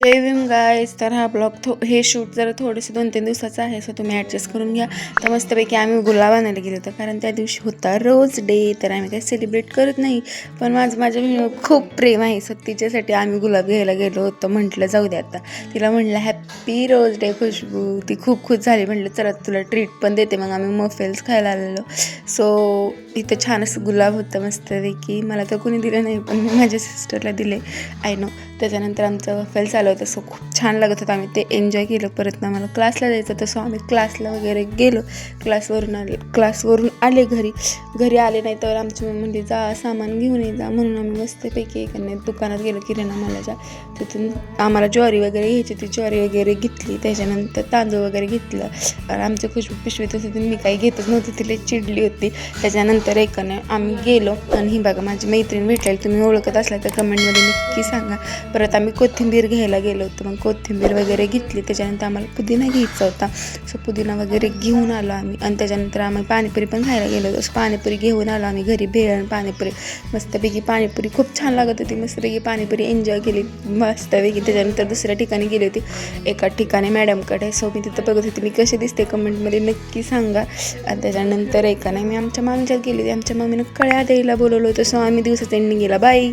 जय Bhim guys. तर हा blog हे शूट जरा थोडेसे 2-3 दिवसाचं आहे, सो तुम्ही ॲडजस्ट करून घ्या. तर मस्तपैकी आम्ही गुलाब आणायला गेलो होतो, कारण त्या दिवशी होता रोज डे. तर आम्ही काही सेलिब्रेट करत नाही, पण माझ्या बहिणीवर खूप प्रेम आहे, सो तिच्यासाठी आम्ही गुलाब घ्यायला गेलो होतो. म्हटलं जाऊ दे आता, तिला म्हटलं हॅप्पी रोज डे खुशबू. ती खूप खुश झाली, म्हटलं चला तुला ट्रीट पण देते. मग आम्ही मफेल्स खायला आलेलो. सो इथं छान असं गुलाब होतं मस्तपैकी. मला तर कोणी दिलं नाही, पण मी माझ्या सिस्टरला दिले. I know. त्याच्यानंतर आमचं वफेल चालू होतं, सो खूप छान लागत होतं. आम्ही ते एन्जॉय केलं. परत ना मला क्लासला जायचं होतं, सो आम्ही क्लासला वगैरे गेलो. क्लासवरून आले घरी आले नाही तर आमची मम्मी म्हणली जा सामान घेऊन ये जा. म्हणून आम्ही मस्तपैकी एकाने दुकानात गेलो किराणा मालाच्या. तिथून आम्हाला ज्वारी वगैरे घ्यायची, ती ज्वारी वगैरे घेतली. त्याच्यानंतर तांदूळ वगैरे घेतलं. आणि आमच्या खुशबू पिशवीत होती, मी काही घेतच नव्हती, तिला चिडली होती. त्याच्यानंतर एकाने आम्ही गेलो. आणि ही बघा माझी मैत्रीण भेटलेली, तुम्ही ओळखत असला तर कमेंटमध्ये नक्की सांगा. परत आम्ही कोथिंबीर घ्यायला गेलो होतो, मग कोथिंबीर वगैरे घेतली. त्याच्यानंतर आम्हाला पुदिना घ्यायचा होता, सो पुदिना वगैरे घेऊन आलो आम्ही. आणि त्याच्यानंतर आम्ही पाणीपुरी पण खायला गेलो होतो, सो पाणीपुरी घेऊन आलो आम्ही घरी. भेळ आणि पाणीपुरी मस्तपैकी. पाणीपुरी खूप छान लागत होती, मस्तपैकी पाणीपुरी एन्जॉय केली मस्तपैकी. त्याच्यानंतर दुसऱ्या ठिकाणी गेली होती, एका ठिकाणी मॅडमकडे. सो मी तिथं बघत होती, मी कशी दिसते कमेंटमध्ये नक्की सांगा. आणि त्याच्यानंतर एका नाही मी आमच्या मामीच्यात गेली होती, आमच्या मामीनं कळ्या द्यायला बोलवलं होतं. सो आम्ही दिवसाचं एंडिंग गेला. बाय.